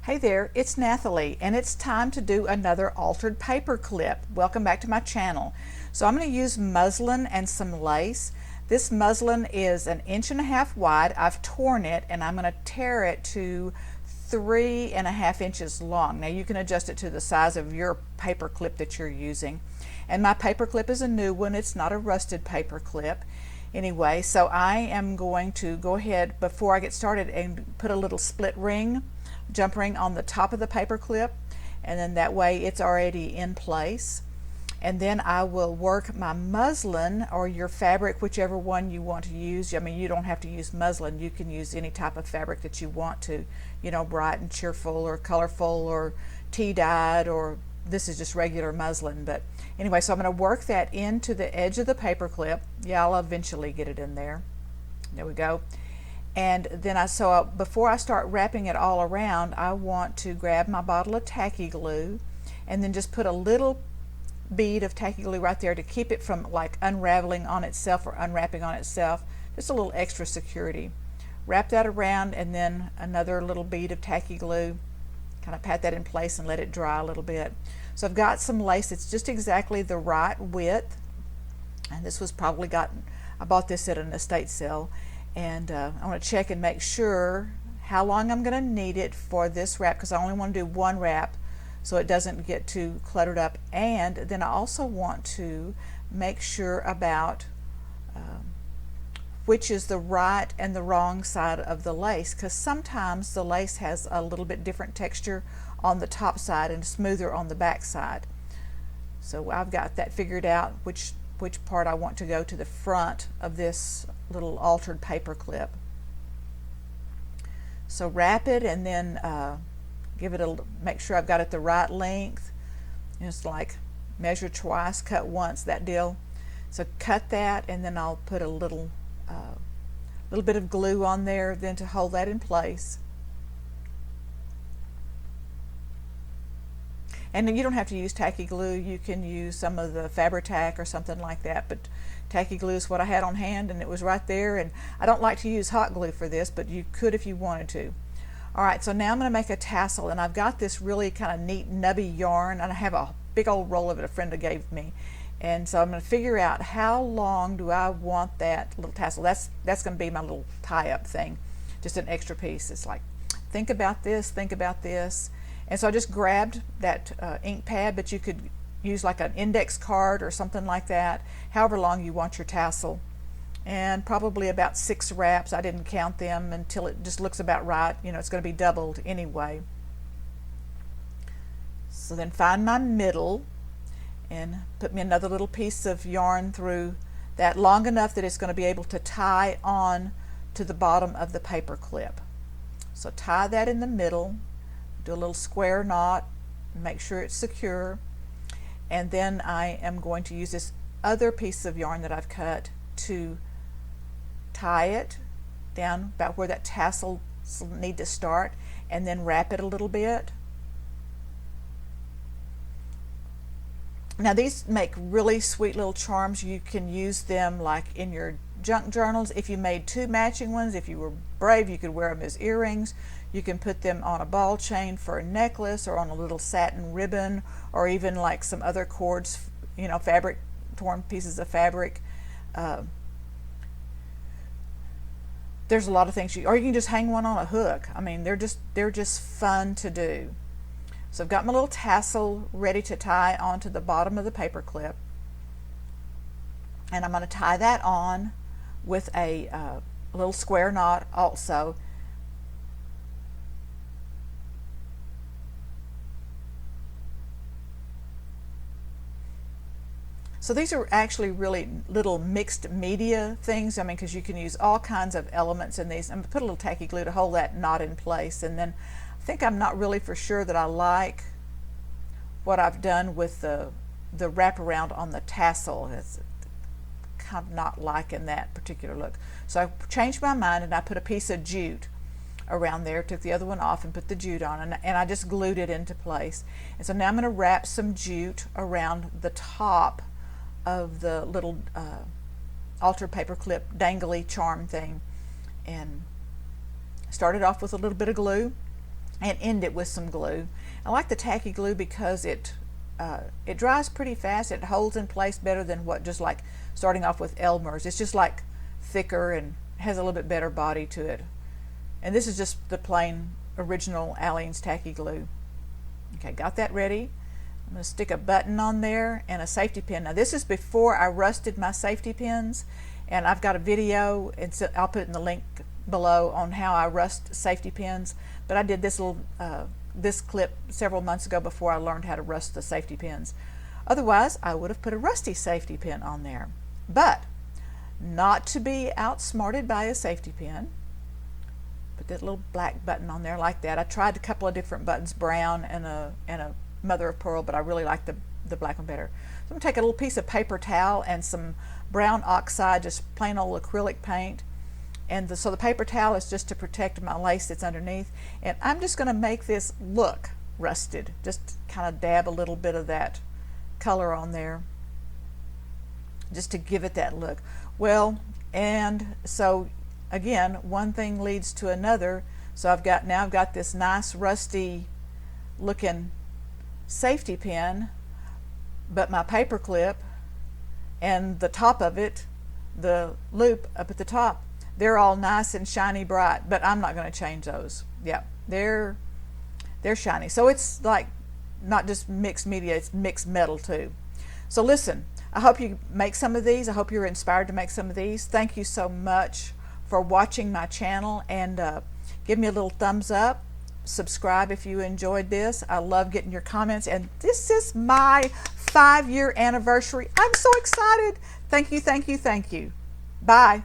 Hey there, it's Nathalie, and it's time to do another altered paper clip. Welcome back to my channel. So I'm going to use muslin and some lace. This muslin is 1.5 inches wide. I've torn it and I'm going to tear it to 3.5 inches long. Now you can adjust it to the size of your paper clip that you're using. And my paper clip is a new one. It's not a rusted paper clip. Anyway, so I am going to go ahead before I get started and put a little split ring, jump ring on the top of the paper clip, and then that way it's already in place. And then I will work my muslin or your fabric, whichever one you want to use. I mean, you don't have to use muslin. You can use any type of fabric that you want to, you know, bright and cheerful or colorful or tea-dyed, or this is just regular muslin. But anyway, so I'm going to work that into the edge of the paper clip. Yeah, I'll eventually get it in there. There we go. And then before I start wrapping it all around, I want to grab my bottle of tacky glue and then just put a little bead of tacky glue right there to keep it from like unraveling on itself or unwrapping on itself. Just a little extra security. Wrap that around and then another little bead of tacky glue. Kind of pat that in place and let it dry a little bit. So I've got some lace that's just exactly the right width. And this was probably I bought this at an estate sale. And I want to check and make sure how long I'm going to need it for this wrap, because I only want to do one wrap so it doesn't get too cluttered up. And then I also want to make sure about which is the right and the wrong side of the lace, because sometimes the lace has a little bit different texture on the top side and smoother on the back side. So I've got that figured out, which part I want to go to the front of this little altered paper clip. So wrap it and then make sure I've got it the right length. Just like measure twice, cut once, that deal. So cut that, and then I'll put a little bit of glue on there then to hold that in place. And you don't have to use tacky glue. You can use some of the Fabri-Tac or something like that, but tacky glue is what I had on hand and it was right there. And I don't like to use hot glue for this, but you could if you wanted to. Alright, so now I'm going to make a tassel, and I've got this really kind of neat nubby yarn, and I have a big old roll of it a friend gave me. And so I'm going to figure out how long do I want that little tassel. That's going to be my little tie-up thing, just an extra piece. It's like, think about this, think about this. And so I just grabbed that ink pad, but you could use like an index card or something like that, however long you want your tassel. And probably about 6 wraps. I didn't count them until it just looks about right. You know, it's going to be doubled anyway. So then find my middle and put me another little piece of yarn through that long enough that it's going to be able to tie on to the bottom of the paper clip. So tie that in the middle, do a little square knot, make sure it's secure, and then I am going to use this other piece of yarn that I've cut to tie it down about where that tassel need to start, and then wrap it a little bit. Now these make really sweet little charms. You can use them like in your junk journals. If you made 2 matching ones, if you were brave, you could wear them as earrings. You can put them on a ball chain for a necklace, or on a little satin ribbon, or even like some other cords, you know, fabric, torn pieces of fabric. There's a lot of things or you can just hang one on a hook. I mean, they're just fun to do. So I've got my little tassel ready to tie onto the bottom of the paper clip, and I'm going to tie that on with a little square knot also. So these are actually really little mixed media things. I mean, because you can use all kinds of elements in these. I'm going to put a little tacky glue to hold that knot in place, and then I think I'm not really for sure that I like what I've done with the wraparound on the tassel. It's kind of not liking that particular look. So I changed my mind and I put a piece of jute around there, took the other one off and put the jute on, and I just glued it into place. And so now I'm going to wrap some jute around the top of the little altered paperclip dangly charm thing, and started off with a little bit of glue, and end it with some glue. I like the tacky glue because it dries pretty fast. It holds in place better than what just like starting off with Elmer's. It's just like thicker and has a little bit better body to it. And this is just the plain original Aleene's tacky glue. Okay, got that ready. I'm going to stick a button on there and a safety pin. Now this is before I rusted my safety pins, and I've got a video, and so I'll put it in the link below on how I rust safety pins. But I did this little this clip several months ago before I learned how to rust the safety pins. Otherwise, I would have put a rusty safety pin on there. But not to be outsmarted by a safety pin, put that little black button on there like that. I tried a couple of different buttons, brown and a mother of pearl, but I really like the black one better. So I'm going to take a little piece of paper towel and some brown oxide, just plain old acrylic paint. And so the paper towel is just to protect my lace that's underneath. And I'm just going to make this look rusted. Just kind of dab a little bit of that color on there, just to give it that look. Well, and so again, one thing leads to another. So I've got this nice rusty looking safety pin, but my paper clip and the top of it, the loop up at the top, they're all nice and shiny bright, but I'm not going to change those. Yeah, they're shiny. So it's like not just mixed media, it's mixed metal too. So listen, I hope you make some of these. I hope you're inspired to make some of these. Thank you so much for watching my channel, and give me a little thumbs up. Subscribe if you enjoyed this. I love getting your comments, and this is my 5-year anniversary. I'm so excited. Thank you, thank you, thank you. Bye.